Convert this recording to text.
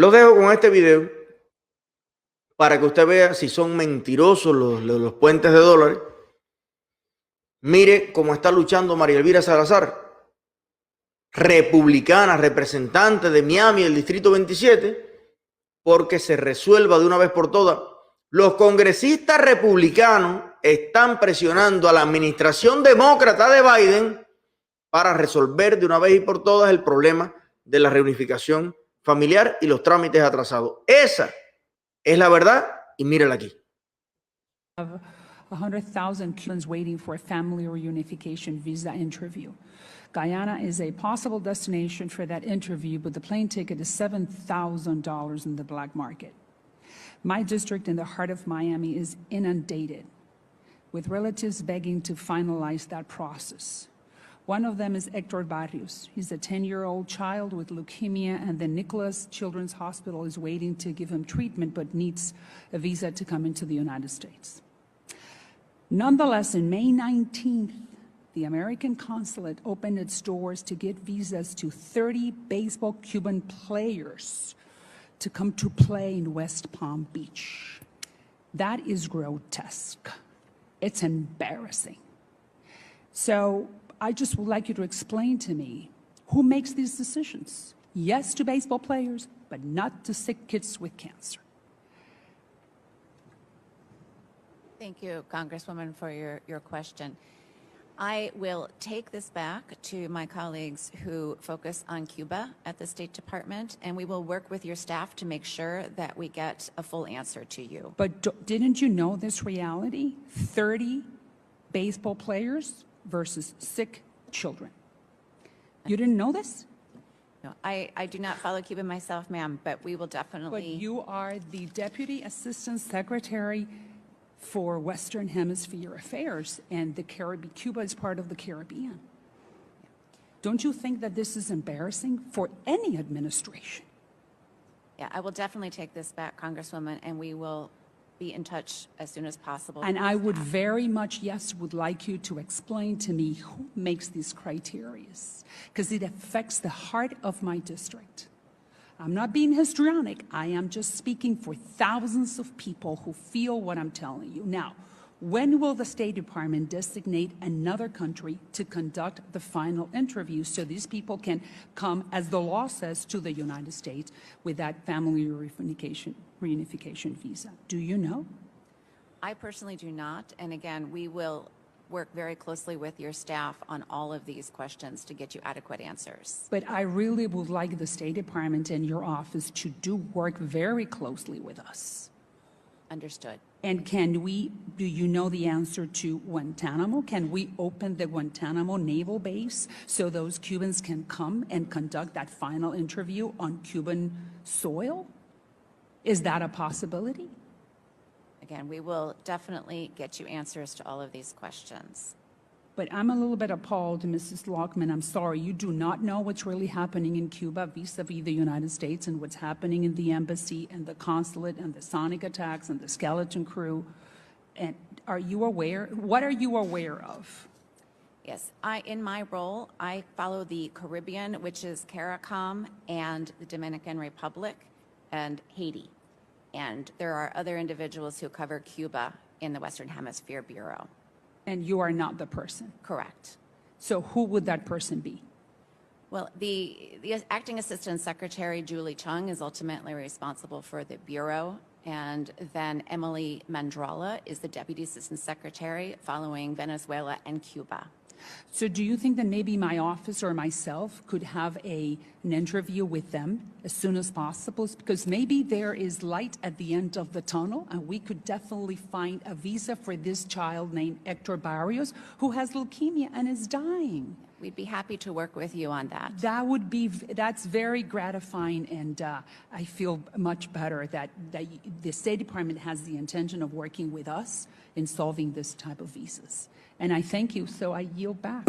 Lo dejo con este video para que usted vea si son mentirosos los puentes de dólares. Mire cómo está luchando María Elvira Salazar, republicana, representante de Miami, el Distrito 27, porque se resuelva de una vez por todas. Los congresistas republicanos están presionando a la administración demócrata de Biden para resolver de una vez y por todas el problema de la reunificación familiar y los trámites atrasados. Esa es la verdad y mírala aquí. 100,000 Cubans waiting for a family reunification visa interview. Guyana is a possible destination for that interview, but the plane ticket is $7,000 in the black market. My district in the heart of Miami is inundated with relatives begging to finalize that process. One of them is Héctor Barrios. He's a 10-year-old child with leukemia, and the Nicholas Children's Hospital is waiting to give him treatment, but needs a visa to come into the United States. Nonetheless, on May 19th, the American consulate opened its doors to get visas to 30 baseball Cuban players to come to play in West Palm Beach. That is grotesque. It's embarrassing. So I just would like you to explain to me who makes these decisions. Yes to baseball players, but not to sick kids with cancer. Thank you, Congresswoman, for your question. I will take this back to my colleagues who focus on Cuba at the State Department, and we will work with your staff to make sure that we get a full answer to you. But didn't you know this reality? 30 baseball players versus sick children. You didn't know this? No, I do not follow Cuba myself, ma'am, but we will definitely... But you are the Deputy Assistant Secretary for Western Hemisphere Affairs, and Cuba is part of the Caribbean. Don't you think that this is embarrassing for any administration? Yeah, I will definitely take this back, Congresswoman, and we will be in touch as soon as possible. And I would very much, would like you to explain to me who makes these criteria, because it affects the heart of my district. I'm not being histrionic. I am just speaking for thousands of people who feel what I'm telling you. Now, when will the State Department designate another country to conduct the final interview so these people can come, as the law says, to the United States with that family reunification visa? Do you know? I personally do not. And again, we will work very closely with your staff on all of these questions to get you adequate answers. But I really would like the State Department and your office to do work very closely with us. Understood. And do you know the answer to Guantanamo? Can we open the Guantanamo naval base so those Cubans can come and conduct that final interview on Cuban soil? Is that a possibility? Again, we will definitely get you answers to all of these questions. But I'm a little bit appalled, Mrs. Lockman. I'm sorry, you do not know what's really happening in Cuba vis-a-vis the United States and what's happening in the embassy and the consulate and the sonic attacks and the skeleton crew. And are you aware? What are you aware of? Yes, in my role, I follow the Caribbean, which is CARICOM, and the Dominican Republic and Haiti. And there are other individuals who cover Cuba in the Western Hemisphere Bureau. And you are not the person? Correct. So who would that person be? Well, the Acting Assistant Secretary, Julie Chung, is ultimately responsible for the Bureau. And then Emily Mandrala is the Deputy Assistant Secretary following Venezuela and Cuba. So do you think that maybe my office or myself could have an interview with them as soon as possible? Because maybe there is light at the end of the tunnel, and we could definitely find a visa for this child named Héctor Barrios, who has leukemia and is dying. We'd be happy to work with you on that. That's very gratifying, and I feel much better that the State Department has the intention of working with us in solving this type of visas. And I thank you, so I yield back.